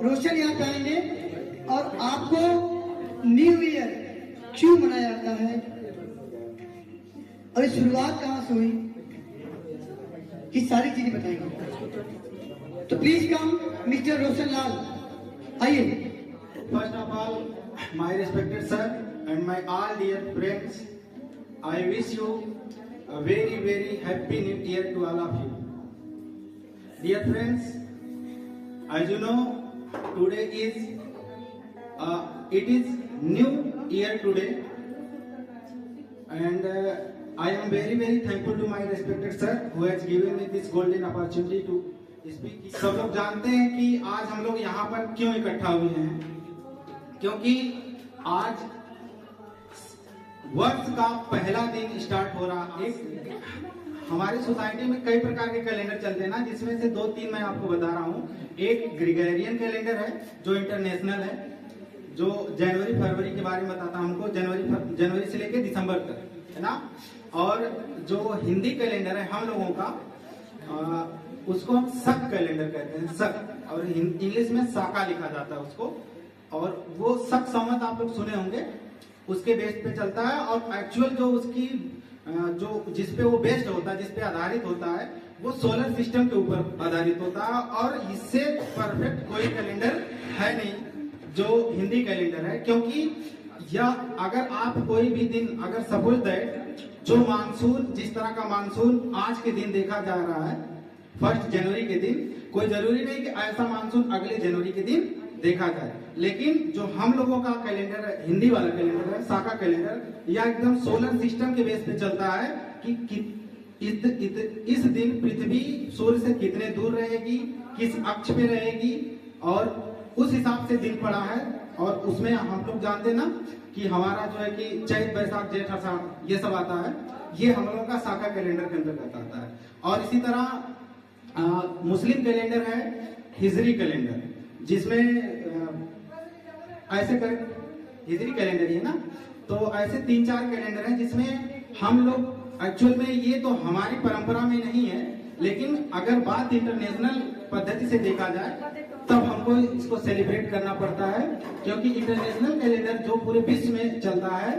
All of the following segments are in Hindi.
रोशन यहाँ पे आएंगे और आपको न्यू ईयर क्यों मनाया जाता है और शुरुआत कहाँ से हुई कि सारी चीजें बताएंगे। तो please come mister Roshan Lal, आइए। First of all, my respected sir and my all dear friends, I wish you a very very happy new year to all of you. Dear friends, as you know, today is it is new year today, and I am very very thankful to my respected sir who has given me this golden opportunity to speak. सब लोग जानते हैं कि आज हम लोग यहाँ पर क्यों इकट्ठा हुए हैं, क्योंकि आज वर्ष का पहला दिन स्टार्ट हो रहा है। हमारी सोसाइटी में कई प्रकार के कैलेंडर चलते हैं ना, जिसमें से 2-3 मैं आपको बता रहा हूँ। एक ग्रेगोरियन कैलेंडर है जो इंटरनेशनल है, जो जनवरी फरवरी के बारे में बताता है हमको, जनवरी से लेके दिसंबर तक, है ना। और जो हिंदी कैलेंडर है हम लोगों का, उसको हम शक कैलेंडर कहते हैं, शक, और इंग्लिश में साका लिखा जाता है उसको। और वो शक संवत आप लोग सुने होंगे, उसके बेस पे चलता है। और एक्चुअल जो उसकी जो जिसपे वो बेस्ड होता है, जिसपे आधारित होता है, वो सोलर सिस्टम के ऊपर आधारित होता है। और इससे परफेक्ट कोई कैलेंडर है नहीं जो हिंदी कैलेंडर है, क्योंकि या अगर आप कोई भी दिन, अगर सपोज दैट जो मानसून, जिस तरह का मानसून आज के दिन देखा जा रहा है 1 जनवरी के दिन, कोई जरूरी नहीं कि ऐसा मानसून अगले जनवरी के दिन देखा जाए। लेकिन जो हम लोगों का कैलेंडर है, हिंदी वाला कैलेंडर है, साका कैलेंडर, या एकदम सोलर सिस्टम के बेस पे चलता है कि इस दिन पृथ्वी सूर्य से कितने दूर रहेगी, किस अक्ष पे रहेगी, और उस हिसाब से दिन पड़ा है। और उसमें हम लोग जानते ना कि हमारा जो है कि चैत बैसाख जेठ आषाढ़ ये सब आता है, ये हम लोगों का साका कैलेंडर के अंतर्गत आता है। और इसी तरह मुस्लिम कैलेंडर है हिजरी कैलेंडर, जिसमें ऐसे कर हिजरी कैलेंडर है ना, तो ऐसे 3-4 कैलेंडर हैं जिसमें हम लोग एक्चुअल में, ये तो हमारी परंपरा में नहीं है, लेकिन अगर बात इंटरनेशनल पद्धति से देखा जाए तब हमको इसको सेलिब्रेट करना पड़ता है, क्योंकि इंटरनेशनल कैलेंडर जो पूरे विश्व में चलता है,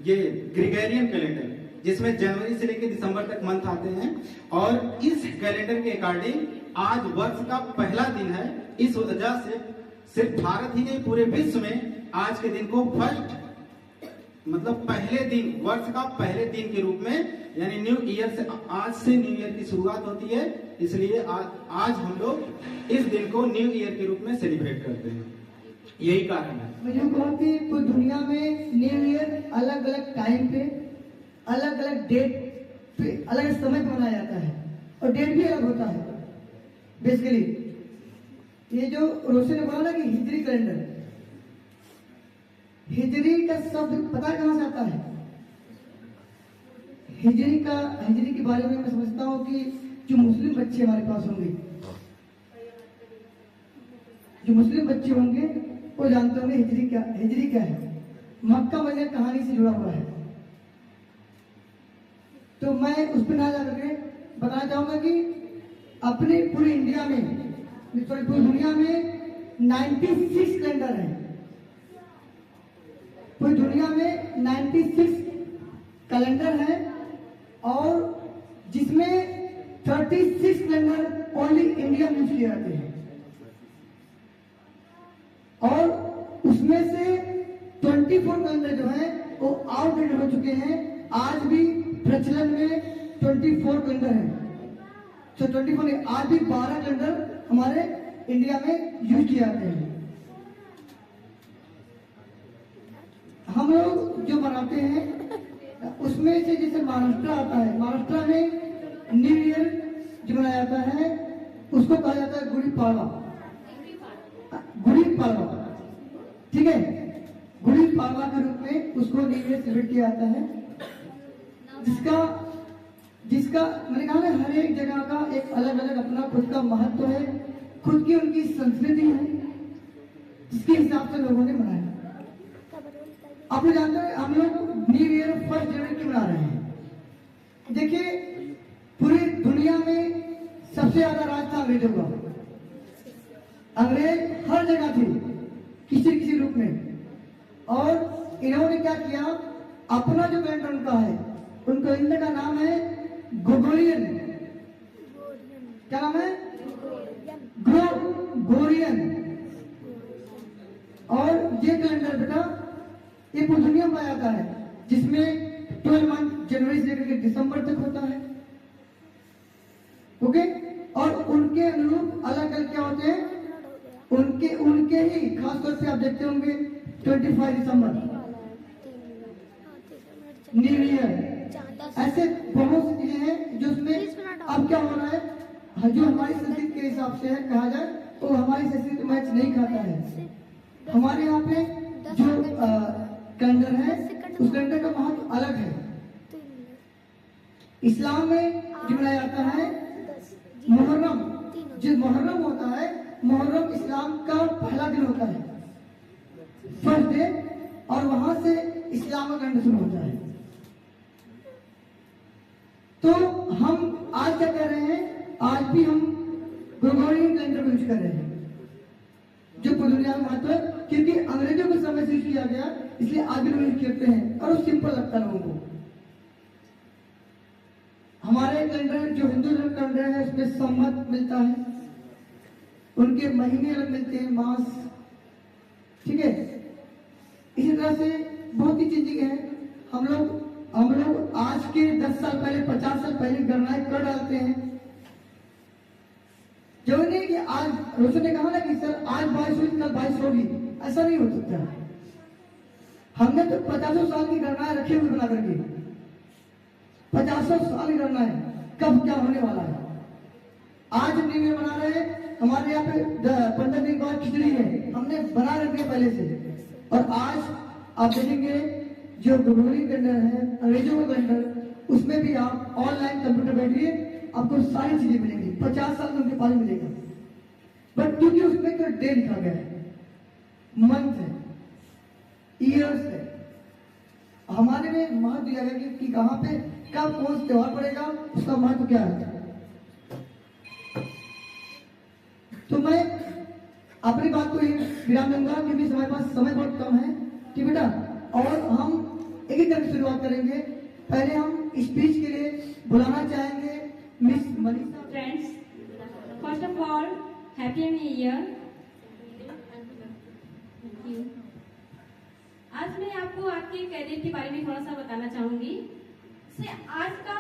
ये ग्रेगोरियन कैलेंडर, जिसमें जनवरी से लेकर दिसंबर तक मंथ आते हैं। और इस कैलेंडर के अकॉर्डिंग आज वर्ष का पहला दिन है। इस वजह से सिर्फ भारत ही नहीं, पूरे विश्व में आज के दिन को फर्स्ट, मतलब पहले दिन, वर्ष का पहले दिन के रूप में, यानी न्यू ईयर से, आज से न्यू ईयर की शुरुआत होती है, इसलिए आज हम लोग इस दिन को न्यू ईयर के रूप में सेलिब्रेट करते हैं। यही कारण है। मुझे कहा कि पूरी दुनिया में न्यू ईयर अलग अलग टाइम पे, अलग अलग डेट पे, अलग समय पे मनाया जाता है, और डेट भी अलग होता है। बेसिकली ये जो रोशन ने बोला ना कि हिजरी कैलेंडर, हिजरी का शब्द पता कहां से आता है? हिजरी के बारे में मैं समझता हूं कि जो मुस्लिम बच्चे हमारे पास होंगे, जो मुस्लिम बच्चे होंगे वो जानते होंगे हिजरी क्या है। मक्का मदीना कहानी से जुड़ा हुआ है। तो मैं उस पर ना जाकर बताना चाहूंगा कि अपने पूरी इंडिया में, पूरी दुनिया में 96 कैलेंडर है। पूरी दुनिया में 96 कैलेंडर है, और जिसमें 36 कैलेंडर ओनली इंडिया में यूज किए जाते हैं, और उसमें से 24 कैलेंडर जो है वो आउटडेटेड हो चुके हैं। आज भी प्रचलन में 24 कैलेंडर है। तो 24 आज भी 12 कैलेंडर हमारे इंडिया में यूज किए जाते हैं। हम लोग जो बनाते हैं उसमें से जैसे महाराष्ट्र आता है, महाराष्ट्र में न्यू ईयर जो मनाया जाता है उसको कहा जाता है गुड़ी पाड़वा। गुड़ी पाड़वा, ठीक है, गुड़ी पाड़वा के रूप में उसको न्यू ईयर सेलिब्रेट किया जाता है, जिसका मैंने कहा ना, हर एक जगह का एक अलग अलग अपना खुद का महत्व है, खुद की उनकी संस्कृति है, जिसके हिसाब से लोगों ने मनाया। आप लोग जानते हैं हम लोग न्यू ईयर 1 जनवरी की मना रहे हैं। देखिए पूरी दुनिया में सबसे ज्यादा राज था अंग्रेजों का, अंग्रेज हर जगह थे किसी किसी रूप में, और इन्होंने क्या किया, अपना जो कैलेंडर उनका है, उन कैलेंडर का नाम है ग्रेगोरियन। क्या नाम है? ग्रेगोरियन। और ये कैलेंडर बेटा ये पूरी दुनिया में पाया जाता है, जिसमें 12 मंथ जनवरी से लेकर के दिसंबर तक होता है। ओके, और उनके अनुरूप अलग अलग क्या होते हैं, उनके ही खासतौर पे आप देखते होंगे 25 दिसंबर न्यू ईयर, ऐसे बहुत सी चीजें हैं जो उसमें अब क्या हो रहा है, जो हमारी संस्कृति के हिसाब से है कहा जाए तो हमारी संस्कृति मैच नहीं खाता है। हमारे यहाँ पे जो कैलेंडर है उस कैलेंडर का महत्व अलग है। इस्लाम में जो मनाया जाता है मुहर्रम, जो मुहर्रम होता है, मुहर्रम इस्लाम का पहला दिन होता है, फर्स्ट डे, और वहां से इस्लाम का कैलेंडर शुरू होता है। तो हम आज क्या कर रहे हैं, आज भी हम ग्रेगोरियन कैलेंडर यूज कर रहे हैं, जो पूरी दुनिया में महत्व है, क्योंकि अंग्रेजों के समय से यूज किया गया, इसलिए आज भी लोग यूज करते हैं और वो सिंपल लगता है लोगों को। हमारे कैलेंडर जो हिंदू धर्म कैलेंडर है उसमें संवत मिलता है, उनके महीने अलग मिलते हैं, मास, ठीक है। इसी तरह से बहुत ही चीजें हैं। हम लोग आज के 10 साल पहले 50 साल पहले गणनाएं कर डालते हैं, जो नहीं कि आज रोशन ने कहा ना कि सर आज 22 हुई कल 22 होगी, ऐसा नहीं हो सकता। हमने तो 50 साल की गणनाएं रखी हुई बना करके, 50 साल की गणनाएं कब क्या होने वाला है। आज न्यू ईयर मना रहे हैं, हमारे यहाँ पे 15 दिन के बाद खिचड़ी है, हमने बना रखे पहले से। और आज आप देखेंगे जो ग्रेगोरियन कैलेंडर है, अंग्रेजों का कैलेंडर, उसमें भी आप ऑनलाइन कंप्यूटर बैठिए, आपको सारी चीजें मिलेंगी, 50 साल में उनके पास मिलेगा। बट क्योंकि उसमें कोई डे लिखा गया है, मंथ है, ईयर्स है, हमारे में महत्व दिया गया कि कहाँ पे कब कौन सा त्योहार पड़ेगा, उसका महत्व क्या है। तो मैं अपनी बात को विराम दूंगा क्योंकि समय पास समय बहुत कम है, ठीक बेटा। और हम एक ही तरह शुरुआत करेंगे। पहले हम स्पीच के लिए बुलाना चाहेंगे miss Manisha. Friends, first of all happy new year. आज मैं आपको आपके करियर के बारे में थोड़ा सा बताना चाहूंगी। से आज का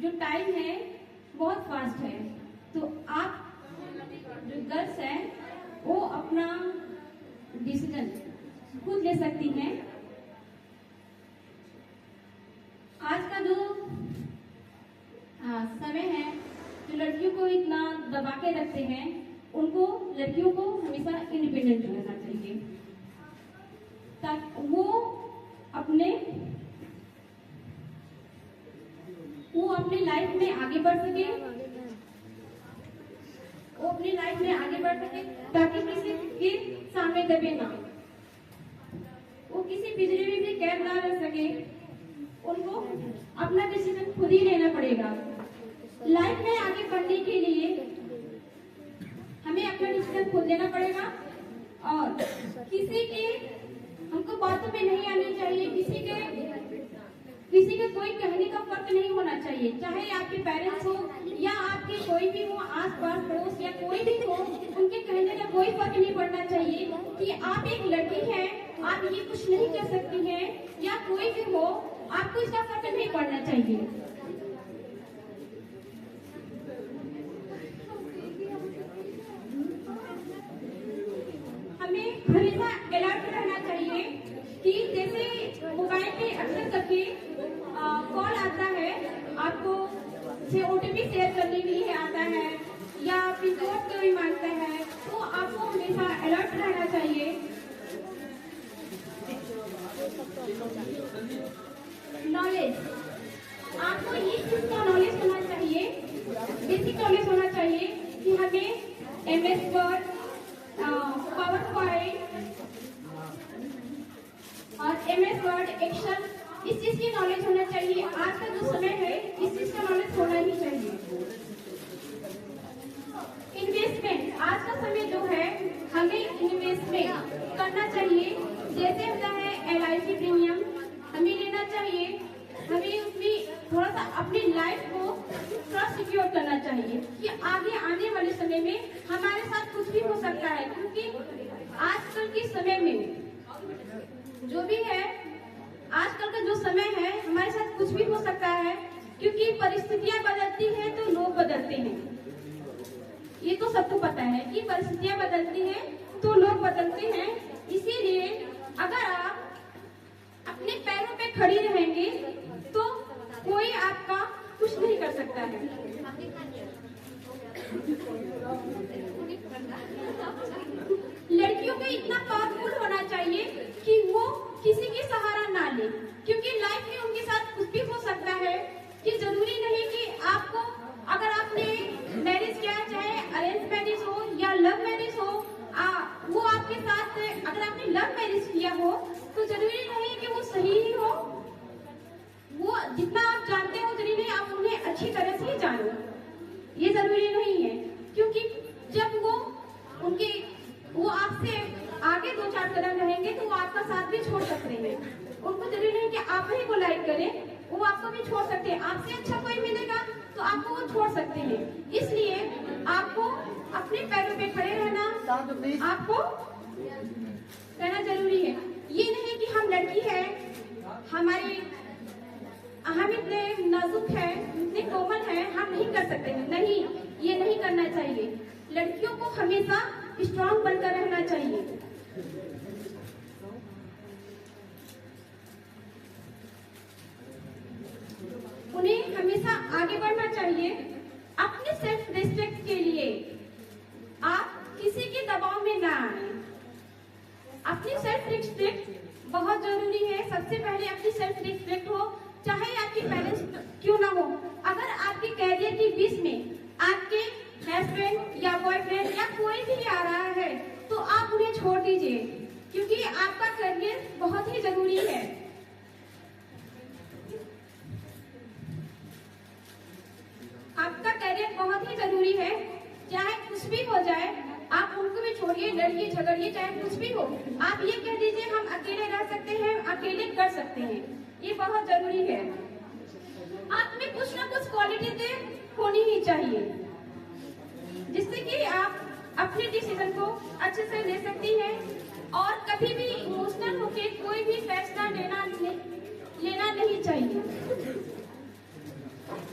जो टाइम है बहुत फास्ट है, तो आप जो गर्ल्स हैं वो अपना डिसीजन खुद ले सकती हैं। आज का जो समय है, जो लड़कियों को इतना दबा के रखते हैं, उनको लड़कियों को हमेशा इंडिपेंडेंट रहना चाहिए ताकि वो अपने लाइफ में आगे बढ़ सके, ताकि किसी के सामने दबे ना, वो किसी पिंजरे में भी कैद ना रह सके। उनको अपना डिसीजन खुद ही लेना पड़ेगा। लाइफ में आगे बढ़ने के लिए हमें अपना डिसीजन खुद लेना पड़ेगा और किसी के हमको बातों में नहीं आनी चाहिए, किसी के कोई कहने का फर्क नहीं होना चाहिए, चाहे आपके पेरेंट्स हो या आपके कोई भी हो, आस पास पड़ोस या कोई भी हो, उनके कहने का कोई फर्क नहीं पड़ना चाहिए कि आप एक लड़की हैं, आप ये कुछ नहीं कर सकती हैं, या कोई भी हो, आपको इसका फर्क नहीं पड़ना चाहिए। हमें हमेशा अलर्ट रहना चाहिए कि जैसे मोबाइल पे अक्सर करके कॉल आता है, आपको से ओटीपी शेयर करने के लिए आता है या पिन कोड कोई मांगता है, तो आपको हमेशा अलर्ट रहना चाहिए। नॉलेज, आपको इस चीज का नॉलेज होना चाहिए, बेसिक नॉलेज होना चाहिए कि हमें MS वर्ड, पावर पॉइंट और MS वर्ड, एक्सेल, इस चीज की नॉलेज होना चाहिए। आज का जो समय है इस चीज का नॉलेज होना ही चाहिए। इन्वेस्टमेंट, आज का समय जो है करना चाहिए। जैसे होता है LIC प्रीमियम, हमें लेना चाहिए। हमें उसमें थोड़ा सा अपनी लाइफ को थोड़ा सिक्योर करना चाहिए कि आगे आने वाले समय में हमारे साथ कुछ भी हो सकता है, क्योंकि आजकल के समय में जो भी है, आजकल का जो समय है, हमारे साथ कुछ भी हो सकता है, क्योंकि परिस्थितियां बदलती हैं तो लोग बदलते हैं। ये तो सबको पता है कि परिस्थितियां बदलती हैं तो लोग बदलते हैं। इसीलिए अगर आप अपने पैरों पे खड़ी रहेंगे तो कोई आपका कुछ नहीं कर सकता है। लड़कियों को इतना पावरफुल होना चाहिए कि वो किसी की सहारा ना ले, क्योंकि लाइफ में उनके साथ कुछ भी हो सकता है। कि जरूरी नहीं कि आपको, अगर आपने मैरिज किया, चाहे अरेंज मैरिज हो या लव मैरिज हो, वो आपके साथ, अगर आपने लव मैरिज किया हो तो जरूरी नहीं कि वो सही ही हो। वो जितना आप जानते हो जरूरी नहीं आप उन्हें अच्छी तरह से जानो, ये जरूरी नहीं है। क्योंकि जब वो आपसे आगे 2-4 कदम रहेंगे तो वो आपका साथ भी छोड़ सकते हैं। उनको जरूरी नहीं कि आप ही को लाइक करें, वो आपको भी छोड़ सकते हैं। आपसे अच्छा कोई मिलेगा तो आपको वो छोड़ सकते हैं। इसलिए आपको अपने पैरों पे खड़े रहना, आपको रहना जरूरी है। ये नहीं कि हम लड़की है, हम इतने नाजुक है, इतने कोमल है, हम नहीं कर सकते हैं। नहीं, ये नहीं करना चाहिए। लड़कियों को हमेशा स्ट्रांग बनकर रहना चाहिए। उन्हें हमेशा आगे बढ़ना चाहिए अपने सेल्फ रिस्पेक्ट के लिए। आप किसी के दबाव में ना आए। अपनी सेल्फ रिस्पेक्ट बहुत जरूरी है। सबसे पहले अपनी सेल्फ रिस्पेक्ट हो, चाहे आपके पेरेंट्स क्यों ना हो। अगर आपके कैरियर के बीच में आपके हस्बैंड या बॉयफ्रेंड या कोई भी आ रहा है तो आप उन्हें छोड़ दीजिए, क्योंकि आपका करियर बहुत ही जरूरी है। आपका करियर बहुत ही जरूरी है। चाहे कुछ भी हो जाए, आप उनको भी छोड़िए, लड़िए झगड़िए, चाहे कुछ भी हो, आप ये कह दीजिए हम अकेले रह सकते हैं, अकेले कर सकते हैं। ये बहुत जरूरी है। आप में कुछ ना कुछ क्वालिटी होनी ही चाहिए, जिससे कि आप अपने डिसीजन को अच्छे से ले सकती हैं और कभी भी इमोशनल होके कोई भी फैसला लेना नहीं चाहिए।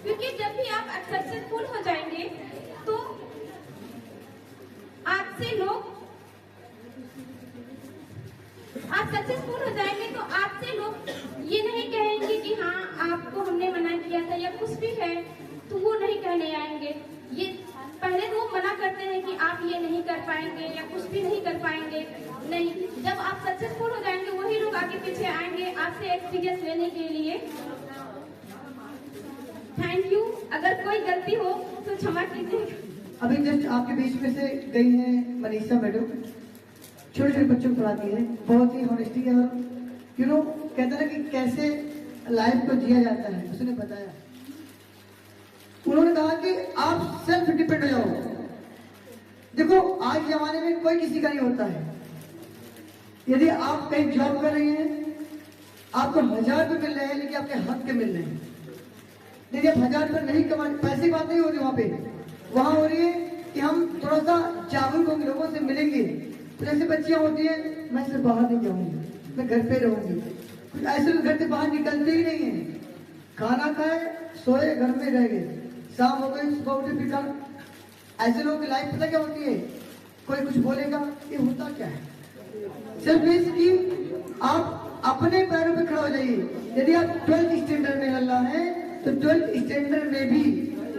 क्योंकि जब भी आप सक्सेसफुल हो जाएंगे तो आपसे लोग, आप सक्सेसफुल हो जाएंगे तो आपसे लोग ये नहीं कहेंगे कि हाँ आपको हमने मना किया था या कुछ भी है, तो वो नहीं कहने आएंगे। ये पहले तो वो मना करते हैं कि आप ये नहीं कर पाएंगे या कुछ भी नहीं कर पाएंगे। नहीं, जब आप सक्सेसफुल हो जाएंगे वही लोग आगे पीछे आएंगे आपसे एक्सपीरियंस लेने के लिए। Thank you. अगर कोई गलती हो तो क्षमा कीजिए। अभी जस्ट आपके बीच में से गई है मनीषा मैडम, छोटे छोटे बच्चों को पढ़ाती है, बहुत ही ऑनेस्टी है और कहते हैं ना कि कैसे लाइफ को जिया जाता है, उसने बताया। उन्होंने कहा कि आप सेल्फ डिपेंड हो जाओ। देखो आज जमाने में कोई किसी का नहीं होता है। यदि आप कहीं जॉब कर रहे हैं, आपको 1000 रुपये मिल रहे हैं लेकिन आपके हक के मिल रहे हैं, लेकिन 1000 रुपये नहीं कमा, पैसे की बात नहीं हो रही वहां पे। वहां हो रही है कि हम थोड़ा सा जागरूक होंगे, लोगों से मिलेंगे। तो जैसे बच्चियां होती है, मैं सिर्फ बाहर नहीं जाऊंगी, मैं घर पे रहूंगी। कुछ ऐसे लोग घर से बाहर निकलते ही नहीं है, खाना खाए सोए घर में रह गए, शाम हो गई सुबह उठे फिर कर। ऐसे लोगों की लाइफ पता क्या होती है, कोई कुछ बोलेगा, ये होता क्या है। सिर्फ इसकी आप अपने पैरों पे खड़ा हो जाइए। यदि आप 12th स्टैंडर्ड में अल्लाह है तो 12th स्टैंडर्ड में भी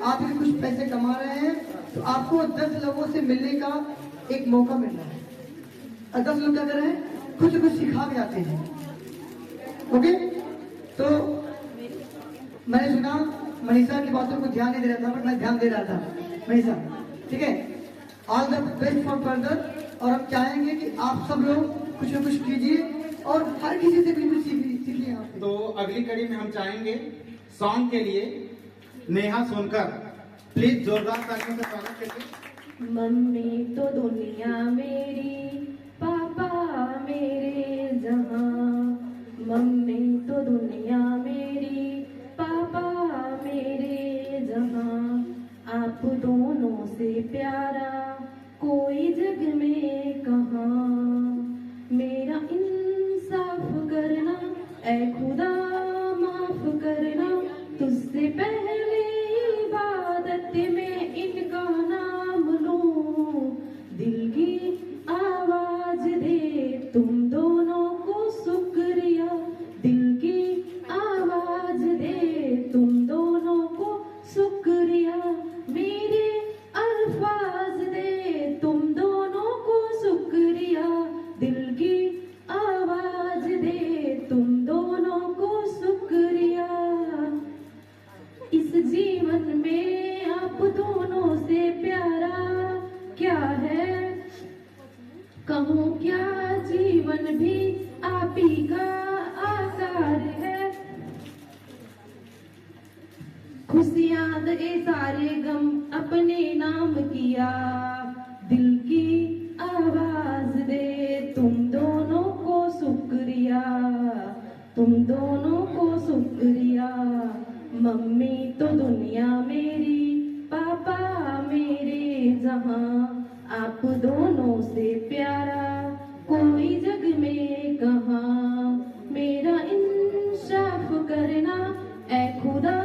आप भी कुछ पैसे कमा रहे हैं तो आपको 10 लोगों से मिलने का एक मौका मिल रहा है। और 10 लोग क्या कर रहे हैं, कुछ सिखा भी जाते हैं। ओके, तो मैंने सुना मनीषा की बातों को ध्यान नहीं दे रहा था, बट मैं ध्यान दे रहा था। मनीषा, ठीक है, all the best for further. और हम चाहेंगे कि आप सब लोग कुछ न कुछ कीजिए और हर किसी से बिल्कुल सीखिए। तो अगली कड़ी में हम चाहेंगे सॉन्ग के लिए नेहा सोनकर, प्लीज जोरदार तालियों से स्वागत करिए। मम्मी तो दुनिया मेरी, पापा कहूँ क्या, जीवन भी आप ही का आकार है। खुशियां दे सारे गम अपने नाम किया, दिल की आवाज दे तुम दोनों को शुक्रिया, तुम दोनों को शुक्रिया। मम्मी तो दुनिया मेरी, पापा मेरे जहां, आप दोनों से प्यारा कोई जग में कहाँ। मेरा इंसाफ करना ऐ खुदा,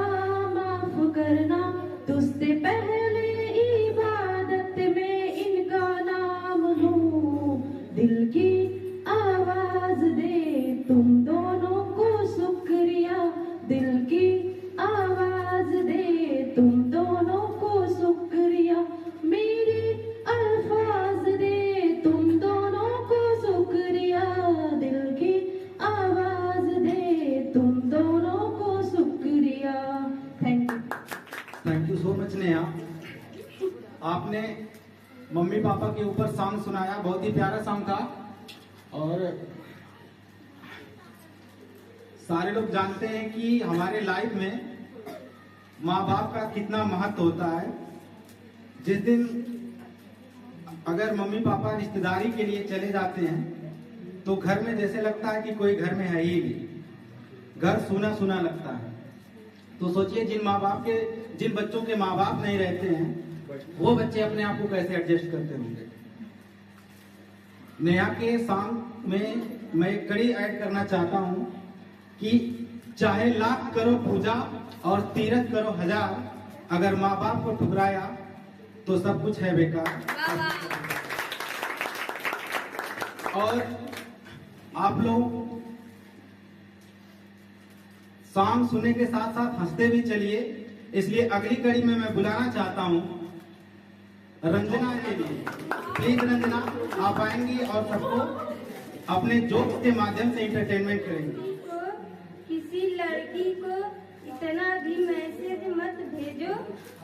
माफ करना तुझसे पहले इबादत में इनका नाम लूं। दिल की आवाज दे तुम दोनों को शुक्रिया, दिल की आवाज दे तुम दोनों को शुक्रिया। मेरे अल्फाज दे तुम दोनों को शुक्रिया, दिल की आवाज दे तुम दोनों को शुक्रिया। Thank you so much Neha. आपने मम्मी पापा के ऊपर सॉन्ग सुनाया, बहुत ही प्यारा सॉन्ग था। और सारे लोग जानते हैं कि हमारे लाइफ में माँ बाप का कितना महत्व होता है। जिस दिन अगर मम्मी पापा रिश्तेदारी के लिए चले जाते हैं तो घर में जैसे लगता है कि कोई घर में है ही नहीं, घर सूना सूना लगता है। तो सोचिए जिन बच्चों के माँ बाप नहीं रहते हैं वो बच्चे अपने आप को कैसे एडजस्ट करते होंगे। नेहा के सॉन्ग में मैं एक कड़ी ऐड करना चाहता हूं कि चाहे लाख करो पूजा और तीरथ करो हजार, अगर माँ बाप को ठुकराया तो सब कुछ है बेकार। और आप लोग सॉन्ग सुनने के साथ साथ हंसते भी चलिए, इसलिए अगली कड़ी में मैं बुलाना चाहता हूं रंजना के लिए। प्लीज रंजना आप आएंगी और सबको अपने जोक्स के माध्यम से एंटरटेनमेंट करेंगी। किसी लड़की को इतना भी मैसेज मत भेजो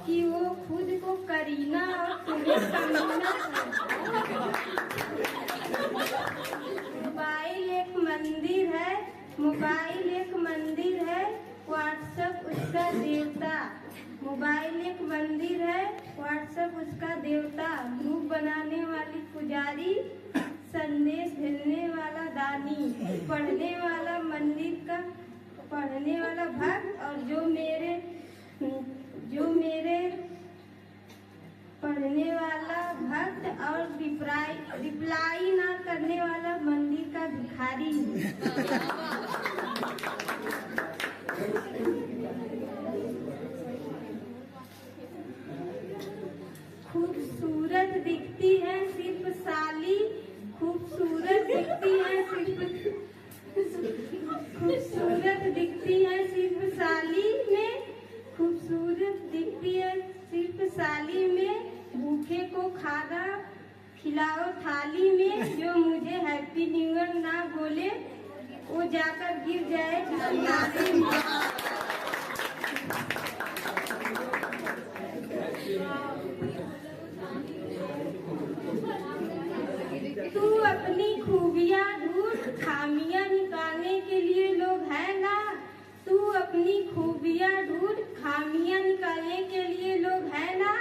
कि वो खुद को करीना और तुम्हें कमीना मोबाइल एक मंदिर है, मोबाइल एक मंदिर है, व्हाट्सएप उसका देवता। मोबाइल एक मंदिर है, व्हाट्सएप उसका देवता। ग्रुप बनाने वाली पुजारी, संदेश भेजने वाला दानी, पढ़ने वाला मंदिर का पढ़ने वाला भक्त, और जो मेरे पढ़ने वाला भक्त और रिप्लाई ना करने वाला मंदिर का भिखारी। खूबसूरत दिखती है सिर्फ साली, खूबसूरत दिखती है खूबसूरत दिखती है सिर्फ साली में, खूबसूरत दिखती है सिर्फ साली में। भूखे को खाना खिलाओ थाली में, जो मुझे हैप्पी न्यू ईयर ना बोले वो जाकर गिर जाए नाली में। तू अपनी खूबियाँ ढूंढ, खामियाँ निकालने के लिए लोग है ना। तू अपनी खूबियाँ ढूंढ, खामियाँ निकालने के लिए लोग है ना।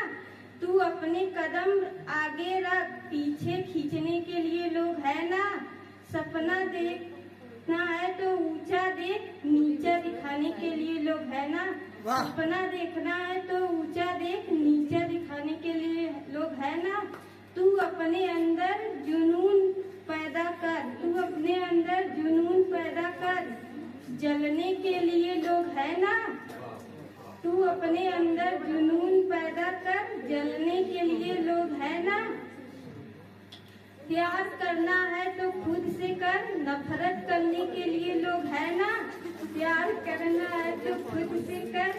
तू अपने कदम आगे रख, पीछे खींचने के लिए लोग है ना। सपना देखना है तो ऊंचा देख, नीचा दिखाने के लिए लोग है ना। सपना देखना है तो ऊंचा देख, नीचा दिखाने के लिए लोग है ना। तू अपने अंदर जुनून पैदा कर, तू अपने अंदर जुनून पैदा कर, जलने के लिए लोग है ना। तू अपने अंदर जुनून पैदा कर, जलने के लिए लोग है ना। प्यार करना है तो खुद से कर, नफरत करने के लिए लोग है ना। प्यार करना है तो खुद से कर,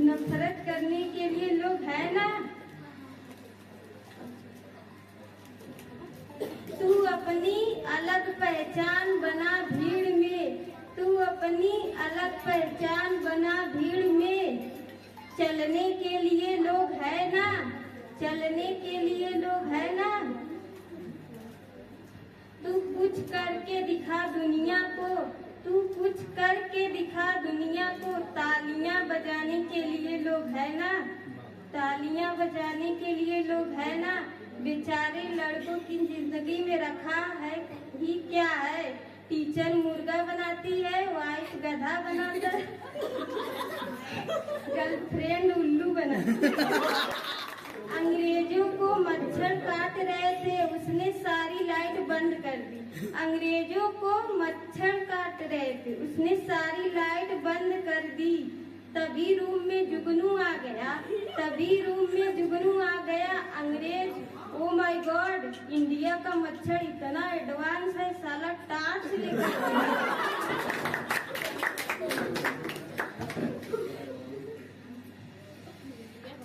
नफरत करने के लिए लोग है ना। तू अपनी अलग पहचान बना भीड़ में, तू अपनी अलग पहचान बना भीड़ में। चलने के लिए लोग है ना, चलने के लिए लोग है ना। कुछ करके दिखा दुनिया को, तू कुछ करके दिखा दुनिया को। तालियां बजाने के लिए लोग है ना, तालियां बजाने के लिए लोग है ना। बेचारे लड़कों की जिंदगी में रखा है ही क्या है। टीचर मुर्गा बनाती है, वाइफ गधा बनाता है, गर्लफ्रेंड उल्लू बनाती है। अंग्रेजों को मच्छर काट रहे थे, उसने सारी लाइट बंद कर दी। अंग्रेजों को मच्छर काट रहे थे, उसने सारी लाइट बंद कर दी। तभी रूम में जुगनू आ गया, तभी रूम में जुगनू आ गया। अंग्रेज, ओ माय गॉड, इंडिया का मच्छर इतना एडवांस है, साला टार्च लेकर।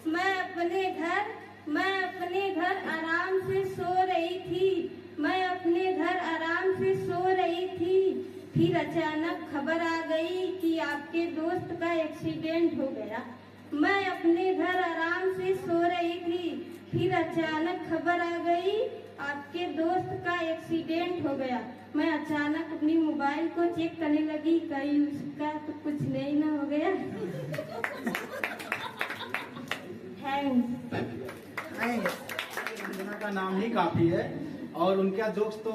मैं अपने घर आराम से सो रही थी, मैं अपने घर आराम से सो रही थी। फिर अचानक खबर आ गई कि आपके दोस्त का एक्सीडेंट हो गया। मैं अपने घर आराम से सो रही थी, फिर अचानक खबर आ गई आपके दोस्त का एक्सीडेंट हो गया। मैं अचानक अपनी मोबाइल को चेक करने लगी, कहीं उसका तो कुछ नहीं ना हो गया। का नाम ही काफी है और उनका जोक्स तो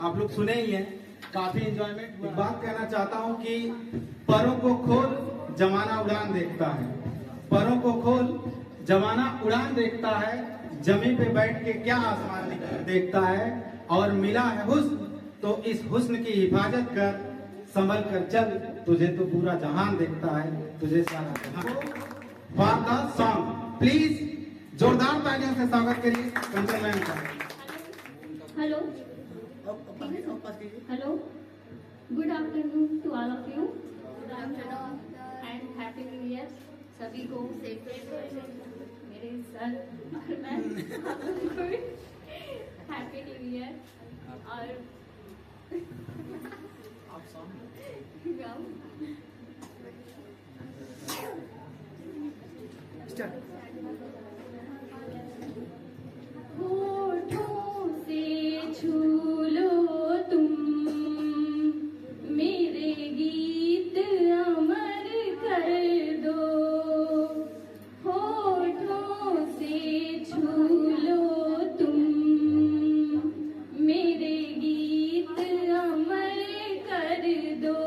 आप लोग सुने ही हैं, काफी एंजॉयमेंट। बात कहना चाहता हूँ कि परों को खोल जमाना उड़ान देखता है, परों को खोल जमाना उड़ान देखता है। जमीन पे बैठ के क्या आसमान देखता है, और मिला है हुस्न तो इस हुस्न की हिफाजत कर, संभल कर चल, तुझे तो पूरा जहान देखता है, तुझे सारा जहान। फॉर द सॉन्ग प्लीज जोरदार तालियों से स्वागत करिए कंचन मैम का। Hello hello, good afternoon to all of you. Good afternoon and happy new year सभी को। मेरे सर और मैं हैप्पी न्यू ईयर। और होठों से छू लो तुम मेरे गीत अमर कर दो, होठों से छू लो तुम मेरे गीत अमर कर दो।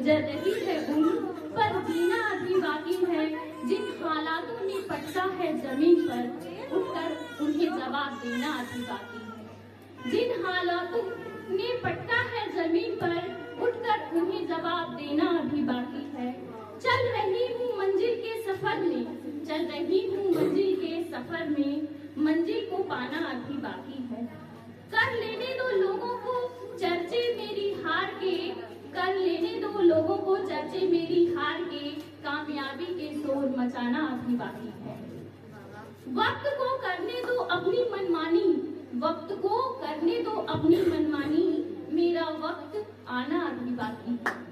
गुजर रही है उम्र पर जीना अभी बाकी है। जिन हालातों ने पटका है जमीन पर उठकर उन्हें जवाब देना अभी बाकी है। जिन हालातों ने पटका है जमीन पर उठकर उन्हें जवाब देना अभी बाकी है। चल रही हूँ मंजिल के सफर में, चल रही हूँ मंजिल के सफर में, मंजिल को पाना अभी बाकी है। कर लेने दो लोगों को चर्चे मेरी हार के, कर लेने दो लोगों को चर्चे मेरी हार के, कामयाबी के शोर मचाना अभी बाकी है। वक्त को करने दो अपनी मनमानी, वक्त को करने दो अपनी मनमानी, मेरा वक्त आना अभी बाकी है।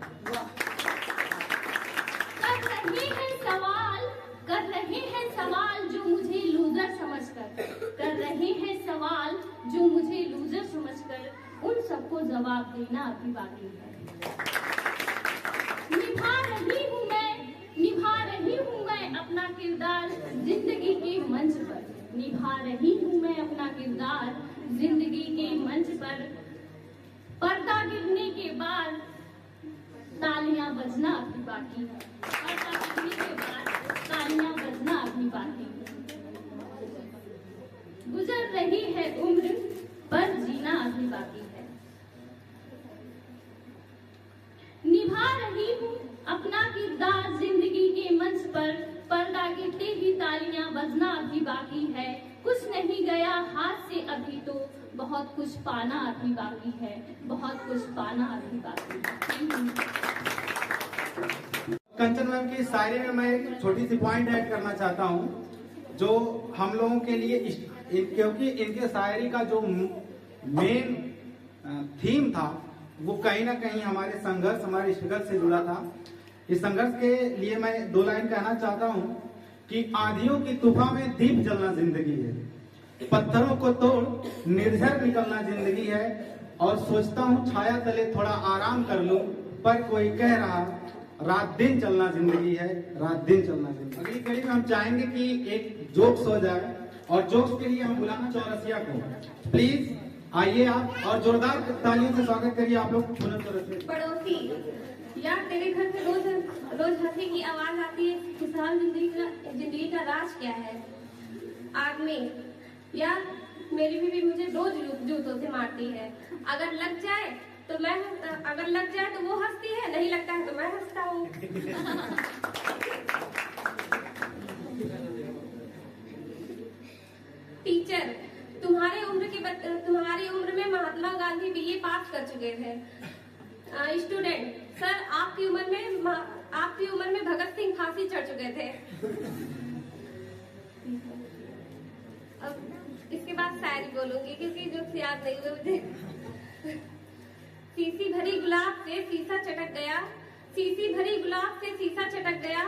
कर रहे हैं सवाल जो मुझे लूजर समझकर, कर रहे हैं सवाल जो मुझे लूजर समझकर, उन सबको जवाब देना अभी बाकी है। निभा रही हूँ मैं अपना किरदार जिंदगी के मंच पर, निभा रही हूँ मैं अपना किरदार जिंदगी के मंच पर। पर्दा गिरने के बाद तालियां बजना अभी बाकी है, पर्दा गिरने के बाद तालियां बजना अभी बाकी है। गुजर रही है उम्र पर जीना अभी बाकी है। निभा रही हूँ अपना किरदार जिंदगी के मंच पर, पर्दा गिरते ही तालियां बजना अभी बाकी है। कुछ नहीं गया हाथ से अभी तो बहुत कुछ पाना अभी बाकी है, बहुत कुछ पाना अभी बाकी है। कंचन मैम की शायरी में मैं एक छोटी सी पॉइंट ऐड करना चाहता हूँ जो हम लोगों के लिए क्योंकि इनके शायरी का जो मेन थीम था वो कहीं ना कहीं हमारे संघर्ष, हमारे स्ट्रगल से जुड़ा था। इस संघर्ष के लिए मैं 2 लाइन कहना चाहता हूँ कि आंधियों की तूफान में दीप जलना जिंदगी है, पत्थरों को तोड़ निर्झर निकलना जिंदगी है, और सोचता हूँ छाया तले थोड़ा आराम कर लूं, पर कोई कह रहा रात दिन चलना जिंदगी है, रात दिन चलना जिंदगी। अगली कड़ी में हम चाहेंगे कि एक जोक्स हो जाए, और जोक्स के लिए हम बुलाना चौरसिया को। प्लीज आइए आप, और जोरदार तालियों से स्वागत करिए आप लोग पूनम चौरसिया। पड़ोसी यार, तेरे घर से रोज हंसी की आवाज आती है, खुशहाल जिंदगी का राज क्या है? आग में यार, मेरी बीवी मुझे रोज जूतों से मारती है। अगर लग जाए तो वो हंसती है, नहीं लगता है तो मैं हंसता हूँ। टीचर, तुम्हारी उम्र में महात्मा गांधी बीए पास कर चुके थे। स्टूडेंट, सर आपकी उम्र में भगत सिंह फांसी चढ़ चुके थे। अब इसके बाद शायरी बोलूंगी क्योंकि जो याद नहीं हुए मुझे। सीसी भरी गुलाब से शीशा चटक गया, सीसी भरी गुलाब से शीशा चटक गया,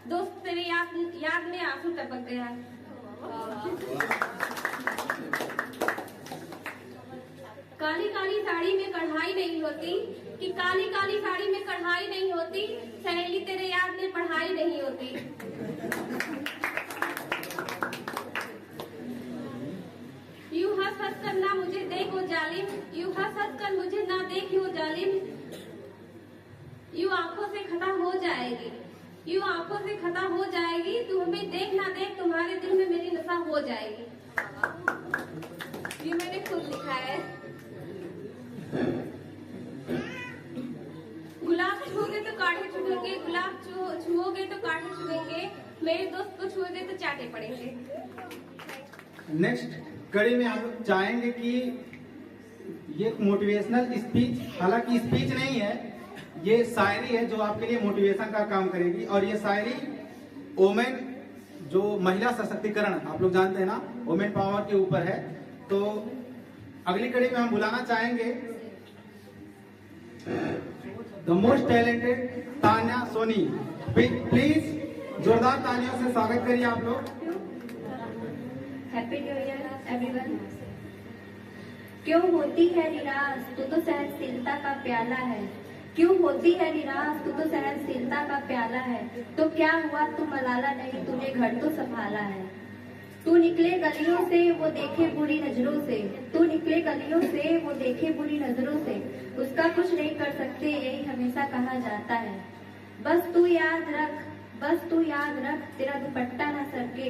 दोस्त तेरे याद में आंसू टपक गया। काली काली साड़ी में कढ़ाई नहीं होती, कि काली काली साड़ी में कढ़ाई नहीं होती, सहेली तेरे याद में पढ़ाई नहीं होती। यूं हंस हंस कर ना मुझे देखो जालिम, यूं हंस हंस कर मुझे ना देखो जालिम, यूं आंखों से खता हो जाएगी, यूं आंखों से खता हो जाएगी, तू हमें देख ना देख तुम्हारे दिल में मेरी नशा हो जाएगी। ये मैंने खुद लिखा है। गुलाब छुओगे तो कांटे चुभेंगे, गुलाब छुओगे तो कांटे चुभेंगे, मेरे दोस्त को छुओगे तो चाटे पड़ेंगे। नेक्स्ट कड़ी में हम चाहेंगे कि ये मोटिवेशनल स्पीच, हालांकि स्पीच नहीं है, ये शायरी है जो आपके लिए मोटिवेशन का काम करेगी। और ये शायरी वोमेन, जो महिला सशक्तिकरण, आप लोग जानते हैं ना, वोमेन पावर के ऊपर है। तो अगली कड़ी में हम बुलाना चाहेंगे the most talented Tanya Soni. Please जोरदार तालियों से स्वागत करिए आप लोग। Happy new year everyone. क्यों होती है निराश, तू तो सहनशीलता का प्याला है, क्यों होती है निराश, तू तो सहनशीलता का प्याला है, तो क्या हुआ तू मलाला नहीं, तूने घर तो संभाला है। तू निकले गलियों से वो देखे बुरी नजरों से, तू निकले गलियों से वो देखे बुरी नजरों से, उसका कुछ नहीं कर सकते यही हमेशा कहा जाता है। बस तू याद रख, बस तू याद रख, तेरा दुपट्टा न सरके,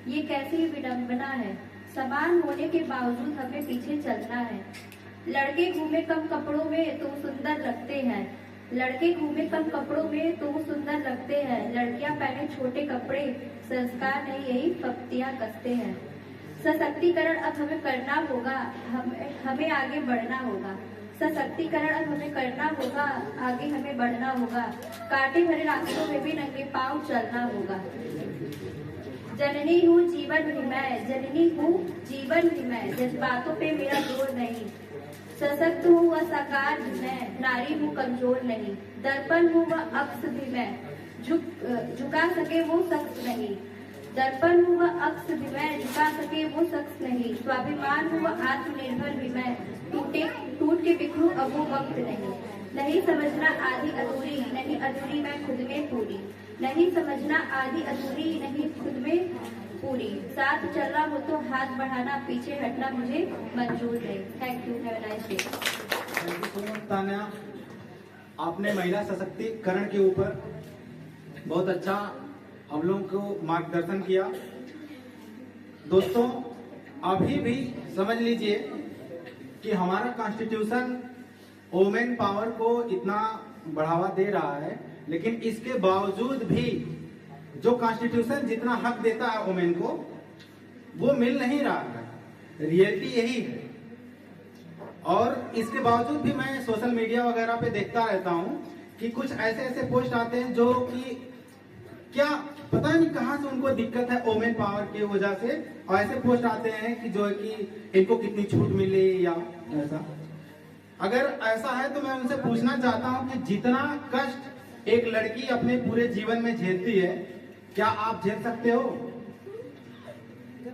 ये कैसी विडंबना है, समान होने के बावजूद हमें पीछे चलना है। लड़के घूमे कम कपड़ों में तो सुंदर लगते हैं, लड़के घूमे कम कपड़ों में तो सुंदर लगते हैं, लड़कियां पहने छोटे कपड़े, संस्कार नहीं यही पत्तियां कसते हैं। सशक्तिकरण अब हमें करना होगा, हमें आगे बढ़ना होगा, सशक्तिकरण अब हमें करना होगा, आगे हमें बढ़ना होगा, कांटे भरे रास्तों में भी नंगे पांव चलना होगा। जननी हूँ जीवन भी मैं, जननी हूँ जीवन भी मैं, जज्बातों पे मेरा जोर नहीं, सशक्त हूँ वह साकार भी मैं, नारी हूँ कमजोर नहीं, दर्पण हूँ वह अक्स भी मैं, झुका सके वो शख्स नहीं, दर्पण हूँ वह अक्स भी मैं, झुका सके वो शख्स नहीं, स्वाभिमान हूँ वह आत्मनिर्भर भी मैं, टूट के बिखरूं अब वो वक्त नहीं, नहीं समझना आधी अधूरी, नहीं अधूरी मैं खुद में पूरी, नहीं समझना आधी अधूरी, नहीं खुद में पूरी, साथ चल रहा हो तो हाथ बढ़ाना, पीछे हटना मुझे मंजूर नहीं। Thank you, have a nice day. Thank you so much Tanya, आपने महिला सशक्तिकरण के ऊपर बहुत अच्छा हम लोगों को मार्गदर्शन किया। दोस्तों, अभी भी समझ लीजिए कि हमारा कॉन्स्टिट्यूशन वुमेन पावर को इतना बढ़ावा दे रहा है, लेकिन इसके बावजूद भी जो कॉन्स्टिट्यूशन जितना हक देता है वुमेन को, वो मिल नहीं रहा है। रियलिटी यही है। और इसके बावजूद भी मैं सोशल मीडिया वगैरह पे देखता रहता हूँ कि कुछ ऐसे ऐसे पोस्ट आते हैं जो कि क्या पता नहीं कहां से उनको दिक्कत है वुमेन पावर की वजह से, और ऐसे पोस्ट आते हैं कि जो है कि इनको कितनी छूट मिले या ऐसा। अगर ऐसा है तो मैं उनसे पूछना चाहता हूं कि जितना कष्ट एक लड़की अपने पूरे जीवन में झेलती है, क्या आप झेल सकते हो?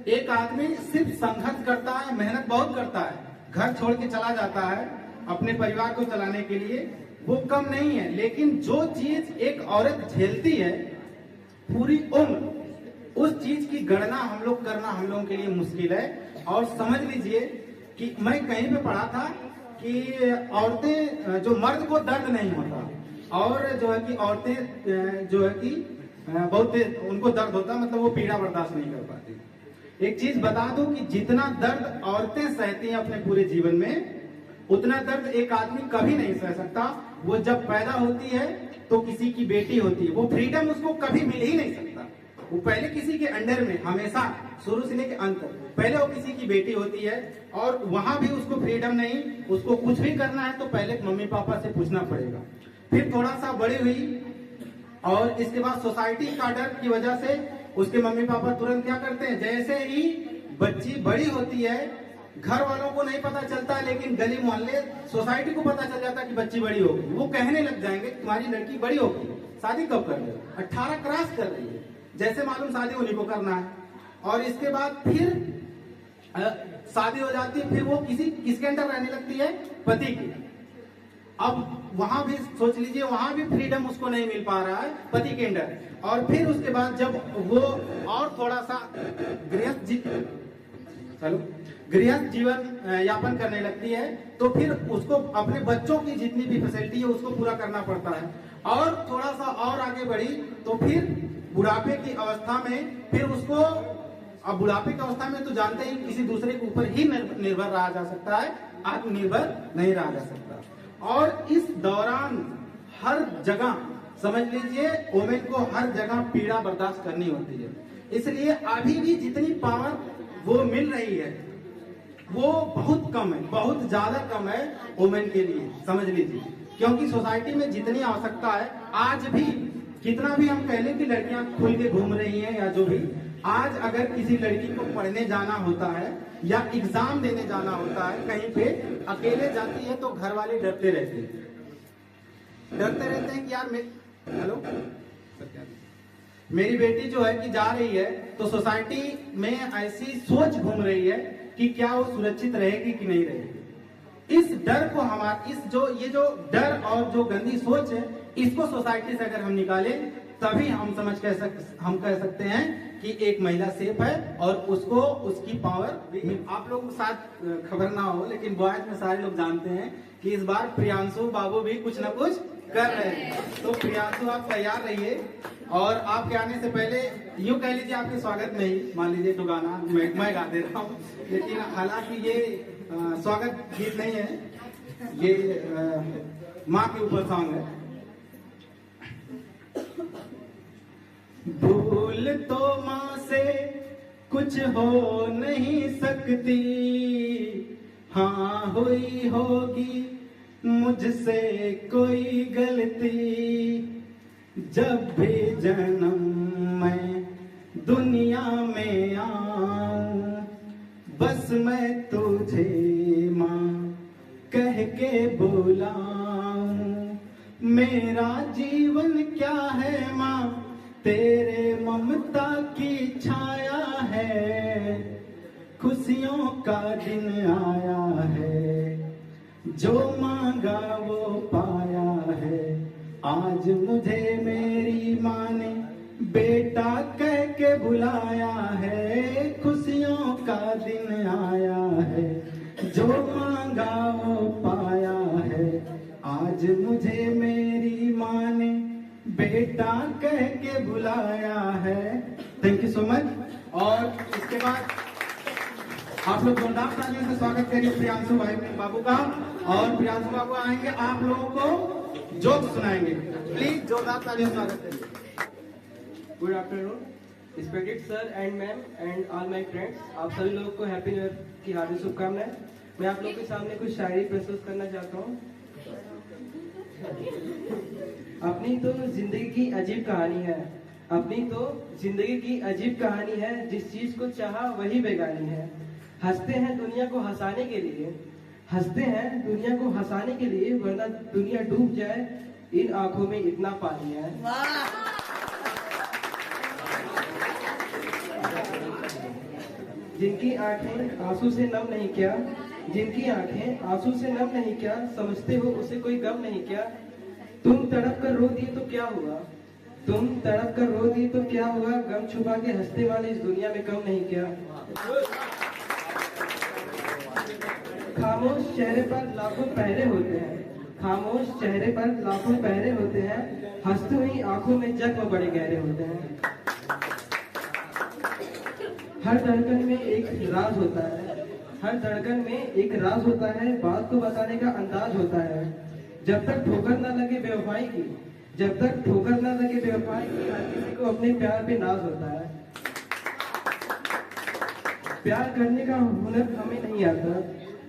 एक आदमी सिर्फ संघर्ष करता है, मेहनत बहुत करता है, घर छोड़ के चला जाता है अपने परिवार को चलाने के लिए, वो कम नहीं है। लेकिन जो चीज एक औरत झेलती है पूरी उम्र, उस चीज की गणना हम लोग करना हम लोगों के लिए मुश्किल है। और समझ लीजिए कि मैं कहीं पे पढ़ा था कि औरतें, जो मर्द को दर्द नहीं होता, और जो है कि औरतें जो है कि बहुत उनको दर्द होता, मतलब वो पीड़ा बर्दाश्त नहीं कर पाती। एक चीज बता दूं कि जितना दर्द औरतें सहती हैं अपने पूरे जीवन में, उतना दर्द एक आदमी कभी नहीं सह सकता। वो जब पैदा होती है तो किसी की बेटी होती है, वो फ्रीडम उसको कभी मिल ही नहीं सकता। वो पहले किसी के अंडर में, हमेशा शुरू से लेकर अंत तक पहले वो किसी की बेटी होती है, और वहां भी उसको फ्रीडम नहीं। उसको कुछ भी करना है तो पहले मम्मी पापा से पूछना पड़ेगा। फिर थोड़ा सा बड़ी हुई और इसके बाद सोसाइटी का डर की वजह से उसके मम्मी पापा तुरंत क्या करते हैं, जैसे ही बच्ची बड़ी होती है, घर वालों को नहीं पता चलता लेकिन गली मोहल्ले सोसाइटी को पता चल जाता है कि बच्ची बड़ी हो गई। वो कहने लग जाएंगे तुम्हारी लड़की बड़ी होगी, शादी कब कर रहे हो, 18 क्रॉस कर रही है, जैसे मालूम शादी उन्हीं को करना है। और इसके बाद फिर शादी हो जाती है, फिर वो किसके अंदर रहने लगती है, पति की। अब वहां भी सोच लीजिए, वहां भी फ्रीडम उसको नहीं मिल पा रहा है पति के अंडर। और फिर उसके बाद जब वो और थोड़ा सा गृहस्थ जीवन यापन करने लगती है, तो फिर उसको अपने बच्चों की जितनी भी फैसिलिटी है उसको पूरा करना पड़ता है। और थोड़ा सा और आगे बढ़ी तो फिर बुढ़ापे की अवस्था में फिर उसको, अब बुढ़ापे की अवस्था में तो जानते हैं किसी दूसरे के ऊपर ही निर्भर रहा जा सकता है, आत्मनिर्भर नहीं रहा जा सकता। और इस दौरान हर जगह समझ लीजिए वुमेन को हर जगह पीड़ा बर्दाश्त करनी होती है। इसलिए अभी भी जितनी पावर वो मिल रही है वो बहुत कम है, बहुत ज्यादा कम है वुमेन के लिए, समझ लीजिए। क्योंकि सोसाइटी में जितनी आवश्यकता है, आज भी कितना भी हम कह लें कि लड़कियां खुल के घूम रही हैं या जो भी, आज अगर किसी लड़की को पढ़ने जाना होता है या एग्जाम देने जाना होता है कहीं पे, अकेले जाती है तो घर वाले डरते रहते हैं कि यार हेलो मेरी बेटी जो है कि जा रही है तो सोसाइटी में ऐसी सोच घूम रही है कि क्या वो सुरक्षित रहेगी कि नहीं रहेगी। इस डर को ये जो डर और जो गंदी सोच है, इसको सोसाइटी से अगर हम निकालें तभी हम कह सकते हैं कि एक महिला सेफ है और उसको उसकी पावर। आप लोग को साथ खबर ना हो, लेकिन बॉयज में सारे लोग जानते हैं कि इस बार प्रियांशु बाबू भी कुछ ना कुछ कर रहे हैं। तो प्रियांशु आप तैयार रहिए, और आपके आने से पहले यूँ कह लीजिए आपके स्वागत में ही मान लीजिए तो गाना मैं गा देता हूँ, लेकिन हालांकि ये स्वागत गीत नहीं है, ये माँ के ऊपर सॉन्ग है। भूल तो माँ से कुछ हो नहीं सकती, हाँ हुई होगी मुझसे कोई गलती, जब भी जन्म मैं दुनिया में आऊं बस मैं तुझे माँ कह के बुलाऊं। मेरा जीवन क्या है माँ तेरे ममता की छाया है, खुशियों का दिन आया है, जो मांगा वो पाया है। आज मुझे मेरी माँ ने बेटा कह के बुलाया है, खुशियों का दिन आया है, जो मांगा वो पाया है। आज मुझे मेरी माँ ने बेटा कह के बुलाया है। Thank you so much. और इसके बाद आप लोग जोरदार तालियों से स्वागत करिए प्रियांशु भाई बाबू का। और प्रियांशु बाबू आएंगे, आप लोगों को जोक सुनाएंगे। प्लीज जोरदार तालियों से स्वागत करिए। Good afternoon respected sir and ma'am and all my friends. आप सभी लोगों को हैप्पी न्यू ईयर की हार्दिक शुभकामनाएं। मैं आप लोगों के सामने कुछ शायरी प्रस्तुत करना चाहता हूँ। अपनी तो जिंदगी की अजीब कहानी है, अपनी तो जिंदगी की अजीब कहानी है, जिस चीज को चाहा वही बेगानी है। हंसते हैं दुनिया को हंसाने के लिए, हंसते हैं दुनिया को हंसाने के लिए, वरना दुनिया डूब जाए इन आंखों में इतना पानी है। जिनकी आंखें आंसू से नम नहीं क्या, जिनकी आंखें आंसू से नम नहीं क्या, समझते हो उसे कोई गम नहीं क्या। तुम तड़प कर रो दिए तो क्या हुआ, तुम तड़प कर रो दिए तो क्या हुआ, गम छुपा के हंसने वाले इस दुनिया में कम नहीं क्या। खामोश चेहरे पर लाखों पहरे होते हैं, खामोश चेहरे पर लाखों पहरे होते हैं, हंसती हुई आंखों में जख्म बड़े गहरे होते हैं। हर धड़कन में एक राज होता है, हर धड़कन में एक राज होता है, बात को बताने का अंदाज होता है। जब तक ठोकर न लगे बेवफाई की, जब तक ठोकर न लगे बेवफाई की, हर किसी को अपने प्यार पे नाज होता है। प्यार करने का हुनर हमें नहीं आता,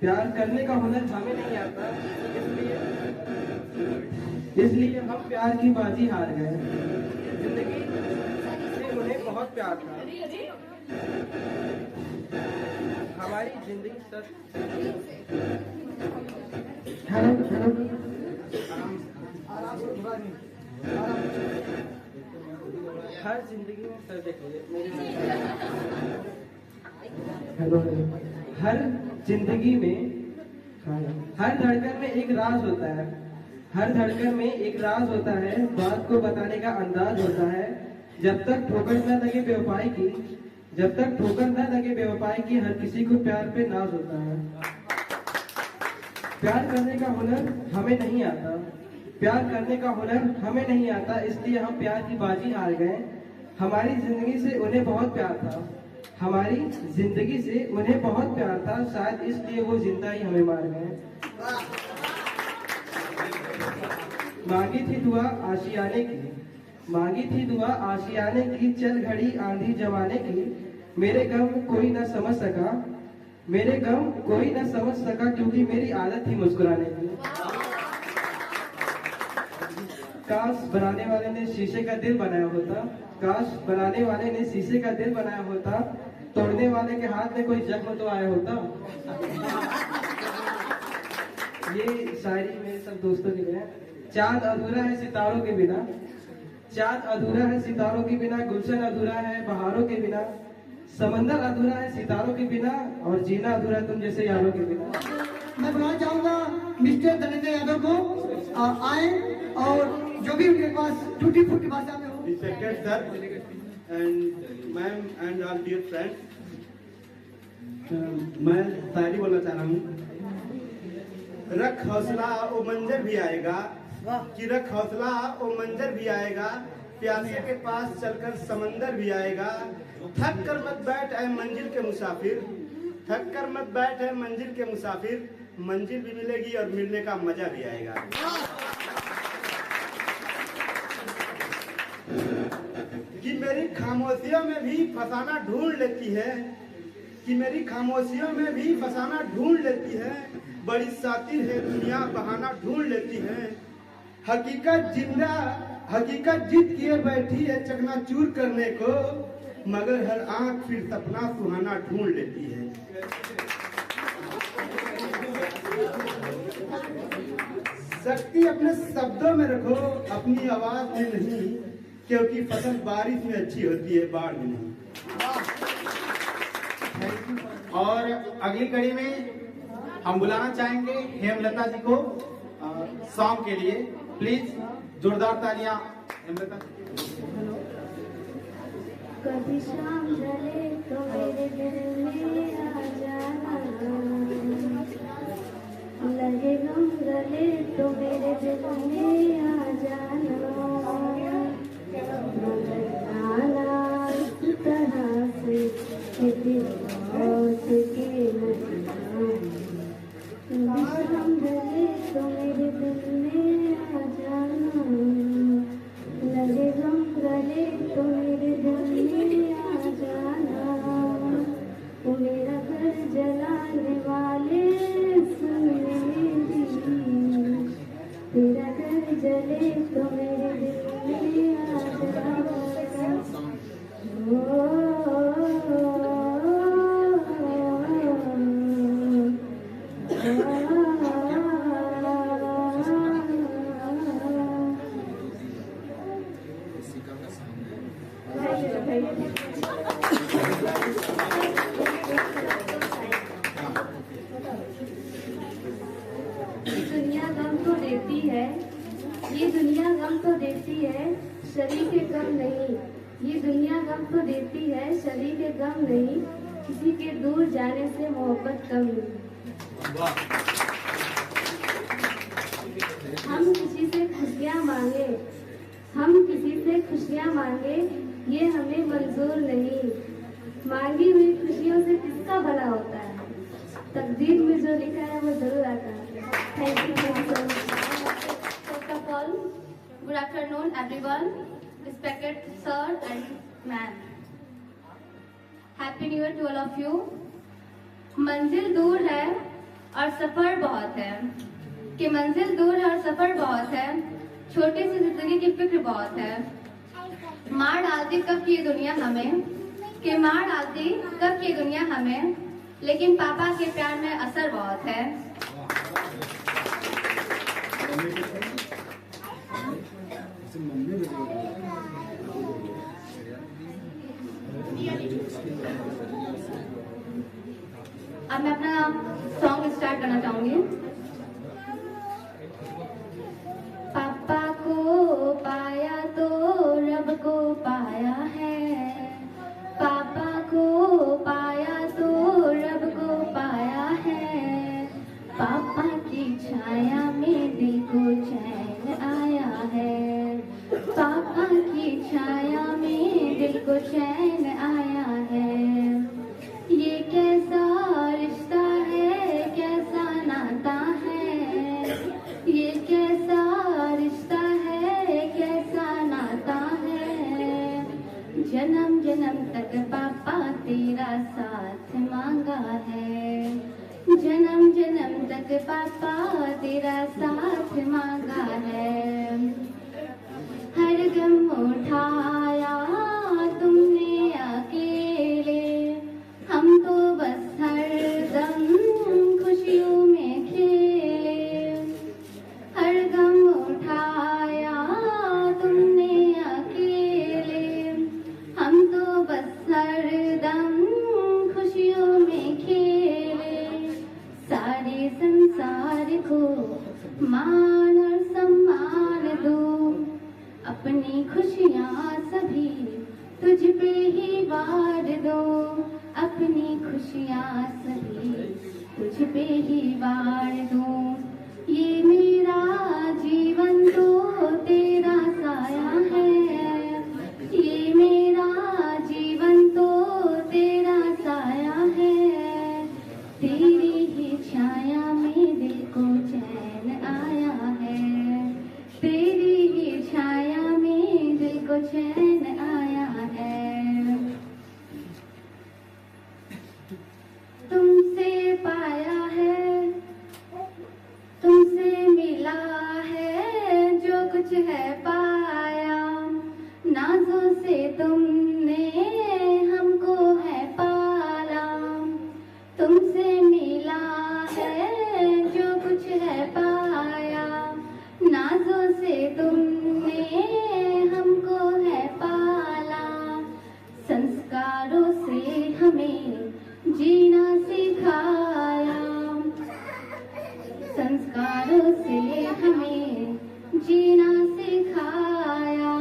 प्यार करने का हुनर हमें नहीं आता, इसलिए हम प्यार की बाजी हार गए। जिंदगी से उन्हें बहुत प्यार था, हमारी जिंदगी सर। हर जिंदगी में सर देखिए, हर जिंदगी में हर धड़कन में एक राज होता है, हर धड़कन में एक राज होता है, बात को बताने का अंदाज होता है। जब तक ठोकर न लगे बेवफाई की, जब तक ठोकर न लगे बेवफाई की, हर किसी को प्यार पे नाज होता है। प्यार करने का हुनर हमें नहीं आता, प्यार करने का हुनर हमें नहीं आता, इसलिए हम प्यार की बाजी हार गए। हमारी जिंदगी से उन्हें बहुत प्यार था, हमारी जिंदगी से उन्हें बहुत प्यार था, शायद इसलिए वो जिंदा ही हमें मार गए। मांगी थी दुआ आशियाने की, मांगी थी दुआ आशियाने की, चल घड़ी आंधी जमाने की, मेरे गम कोई न समझ सका, मेरे गम कोई न समझ सका, क्योंकि मेरी आदत थी मुस्कुराने की। काश बनाने वाले ने शीशे का दिल बनाया होता, काश बनाने वाले ने शीशे का दिल बनाया होता, तोड़ने वाले के हाथ में कोई जख्म तो आया होता। ये शायरी मेरे सब दोस्तों के लिए है। चांद अधूरा है सितारों के बिना, चांद अधूरा है सितारों के बिना, गुलशन अधूरा है बहारों के बिना, समंदर अधूरा है सितारों के बिना, और जीना अधूरा है तुम जैसे यारों के बिना। मैं बुलाना चाहूंगा मिस्टर धनंजय यादव को आए और जो भी उनके पास टूटी फूटी भाषा में हो। Respected sir, and ma'am and all dear friends, मैं शायरी बोलना चाह रहा हूँ। रख हौसला ओ मंजर भी आएगा, कि रख हौसला ओ मंजर भी आएगा, प्यासे के पास चलकर समंदर भी आएगा। थक कर मत बैठ ऐ मंजिल के मुसाफिर, थक कर मत बैठ ऐ मंजिल के मुसाफिर, मंजिल भी मिलेगी और मिलने का मजा भी आएगा। कि मेरी खामोशियों में भी फसाना ढूंढ लेती है, कि मेरी खामोशियों में भी फसाना ढूंढ लेती है, बड़ी सातिर है दुनिया बहाना ढूंढ लेती है। हकीकत जीत किए बैठी है चकनाचूर करने को, मगर हर आंख फिर सपना सुहाना ढूंढ लेती है। शक्ति अपने शब्दों में रखो, अपनी आवाज में नहीं, क्योंकि फसल बारिश में अच्छी होती है, बाढ़ में नहीं। और अगली कड़ी में हम बुलाना चाहेंगे हेमलता जी को सॉन्ग के लिए। प्लीज जोरदार तालियां हेमलता। कभी शाम ढले तो मेरे दिल में आ जाना, लगे गम गले तो मेरे दिल में आ जाना, मगर आना इस तरह से कि दिल मौत के मदीना। कभी शाम ढले तो मेरे दिल में आ जाना, लगे गम गले तो मेरे दिल में आ जाना, वो मेरा घर जलाने वाले सुन मेरी, तेरा घर जले तो मेरे दिल में आ जाना। दुनिया गम तो देती है, ये दुनिया गम तो देती है, शरीर के गम नहीं। ये दुनिया गम तो देती है, शरीर के गम नहीं, किसी के दूर जाने से मोहब्बत कम नहीं। हम किसी से खुशियाँ मांगे, हम किसी से खुशियाँ मांगे, ये हमें मंजूर नहीं। मांगी हुई खुशियों से किसका भला होता है, तकदीर में जो लिखा है वो जरूर आता है। Thank you so much. First of all, good afternoon everyone, respected sir and ma'am, happy new year to all of you. मंजिल दूर है और सफर बहुत है, कि मंजिल दूर है और सफर बहुत है, छोटी सी जिंदगी की फिक्र बहुत है। मार डालती कब की दुनिया हमें, कि मार डालती कब की दुनिया हमें, लेकिन पापा के प्यार में असर बहुत है। अब मैं अपना सॉन्ग स्टार्ट करना चाहूंगी। पापा को पाया तो रब को पाया है, पापा को पाया तो रब को पाया है, पापा की छाया में दिल को चैन आया है, पापा की छाया में दिल को चैन आया है। ये कैसा रिश्ता है, कैसा नाता है, ये कैसा रिश्ता है, कैसा नाता है। जन्म जन्म तक पापा तेरा साथ मांगा है, जन्म जन्म तक पापा तेरा साथ मांगा है। हर गम उठाया तुमने अकेले, हम तो बस हर दम खुशियों में खेले। हर गम उठाया तुमने अकेले, हम तो बस हर दम खुशियों में खेले। सारे संसार को मान और सम्मान दो, अपनी खुशियाँ सभी तुझ पे ही वार दो अपनी खुशियाँ सभी, तुझ पे ही वार दो। ये मेरा जीवन तो तेरा साया है, ये मेरा जीवन तो तेरा साया है। तेरी ही छाया में दिल को चैन आया है, तेरी ही छाया में दिल को चैन आया है। तुमसे पाया है, तुमसे मिला है जो कुछ है पाया, नाजों से तुमने हमको है पाला। तुमसे मिला है जो कुछ है पाया, नाजों से तुमने हमको है पाला। संस्कारों से हमें जीना सिखाया, संस्कारों से हमें जीना सिखाया।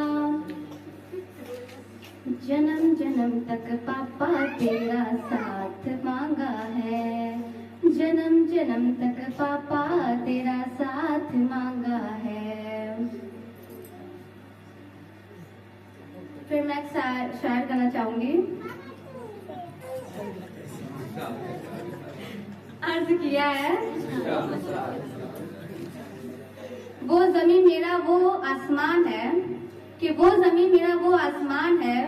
जन्म जन्म तक पापा तेरा साथ मांगा है, जन्म जन्म तक पापा तेरा साथ मांगा है। फिर मैं एक शायर करना चाहूंगी। अर्ज किया है, वो जमीन मेरा वो आसमान है, कि वो जमीन मेरा वो आसमान है,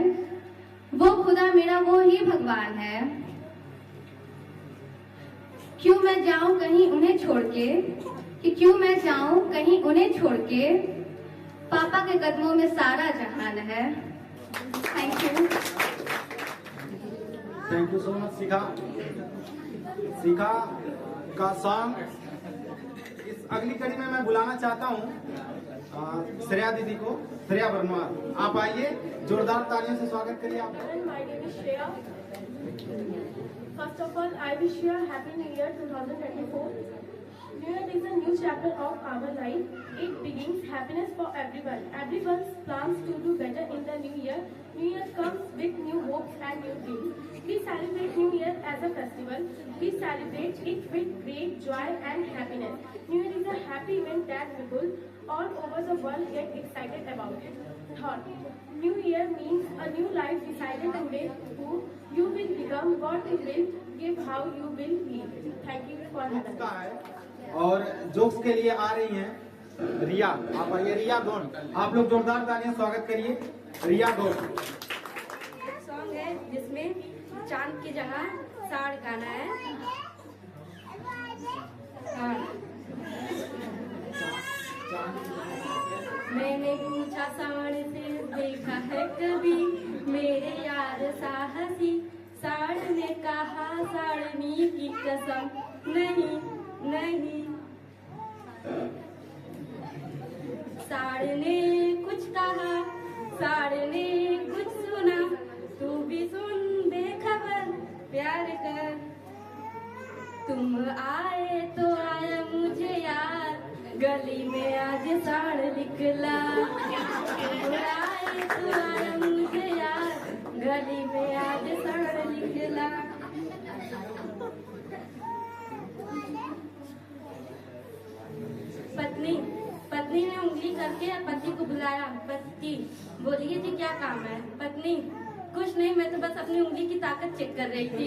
वो खुदा मेरा वो ही भगवान है। क्यों मैं जाऊं कहीं उन्हें छोड़ के, कि क्यों मैं जाऊं कहीं उन्हें छोड़ के, पापा के कदमों में सारा जहान है। Thank you. Thank you so much Shikha. Shikha का सॉन्ग इस अगली कड़ी में मैं बुलाना चाहता हूँ श्रेया दीदी को, श्रेया वर्मा। आप आइए, जोरदार तालियों से स्वागत करिए आप। My name is Shreya. First of all, I wish you a happy New Year 2024. New Year is a new chapter of our life. It begins happiness for everyone. Everyone plans to do better in the new year. New Year comes with new hopes and new dreams. We celebrate New Year as a festival. We celebrate it with great joy and happiness. New Year is a happy event that people all over the world get excited about it. Thought. New Year means a new life decided today who you will become, what you will give, how you will live. Thank you for having me. और जोक्स के लिए आ रही हैं रिया। आप आइए, रिया गौड़। आप लोग जोरदार तालियां स्वागत करिए रिया गौड़। सॉन्ग है जिसमें चांद की जगह साड़ गाना है। मैंने पूछा साड़ से, देखा है कभी मेरे यार साहसी, साड़ ने कहा साड़नी की कसम नहीं नहीं। साड़ ने कुछ कहा, साड़ ने कुछ सुना, तू भी सुन बेखबर प्यार कर। तुम आए तो आया मुझे यार, गली में आज साड़ निकला। तुम आए तो आया मुझे यार, गली में आज साड़ निकला। पत्नी ने उंगली करके पति को बुलाया। पति, बोलिए जी क्या काम है? पत्नी, कुछ नहीं, मैं तो बस अपनी उंगली की ताकत चेक कर रही थी।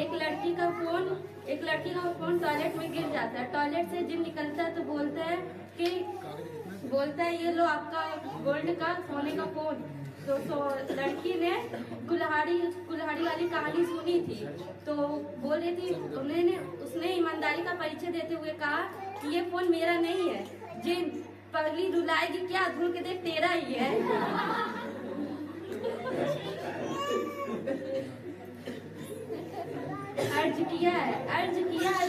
एक लड़की का फोन टॉयलेट में गिर जाता है। टॉयलेट से जिम निकलता है तो बोलता है ये लो आपका गोल्ड का सोने का फोन। तो लड़की ने कुल्हाड़ी वाली कहानी सुनी थी, तो बोल रही थी, उसने ईमानदारी का परिचय देते हुए कहा कि ये फोन मेरा नहीं है, जे पगली रुलाएगी क्या, धुल के देख तेरा ही है। अर्ज किया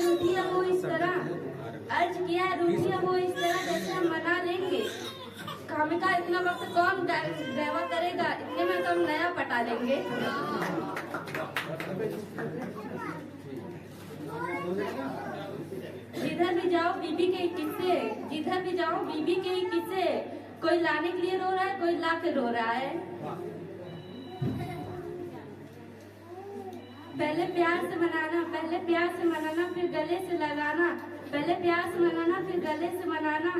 रूठिया वो इस तरह जैसे हम मना लेंगे। कामिका इतना वक्त कौन देवा करेगा, इतने में तो हम नया पटा लेंगे। जिधर भी जाओ बीबी के ही किस्से, कोई लाने के लिए रो रहा है, कोई ला के रो रहा है। पहले प्यार से मनाना, पहले प्यार से मनाना, फिर गले से लगाना, पहले प्यार से मनाना, फिर गले से मनाना,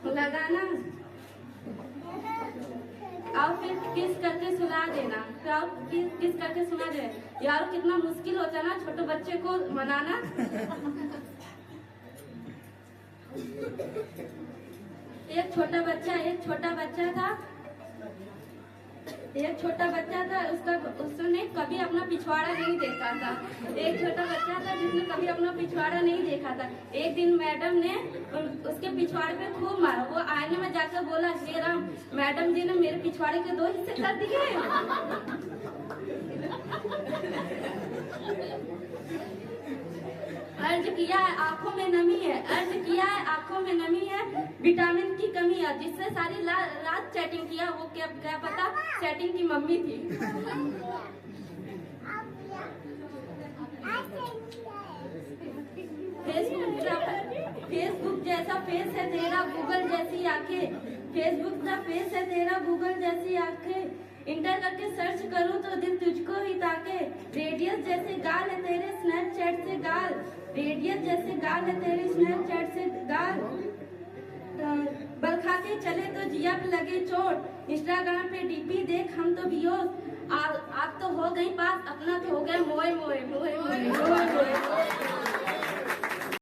लगाना, और फिर किस करके सुला देना, फिर किस करके सुला देना। यार कितना मुश्किल होता है ना छोटे बच्चे को मनाना। एक छोटा बच्चा था, उसने कभी अपना पिछवाड़ा नहीं देखा था। एक छोटा बच्चा था जिसने कभी अपना पिछवाड़ा नहीं देखा था। एक दिन मैडम ने उसके पिछवाड़े पे खूब मारा। वो आईने में जाकर बोला, श्री राम, मैडम जी ने मेरे पिछवाड़े के 2 हिस्से कर दिए। अर्ज किया है आंखों में नमी है, अर्ज किया है आंखों में नमी है, विटामिन की कमी है। जिससे सारी रात चैटिंग किया, वो क्या पता चैटिंग की मम्मी थी। फेसबुक जैसा फेस है तेरा, गूगल जैसी आंखें। फेसबुक का फेस है तेरा, गूगल जैसी आंखें। इंटर करके सर्च करूं तो दिल तुझको ही ताके। रेडियस जैसे गाल है तेरे, स्नैपचैट से गाल। रेडियस जैसे गाल है तेरे, स्नैपचैट से गाल। बल खा के चले तो जिया पे लगे चोट। इंस्टाग्राम पे डीपी देख हम तो बियोस। आप तो हो गई पास, अपना तो हो गया मोए मोए मोए मोए मोए मोए।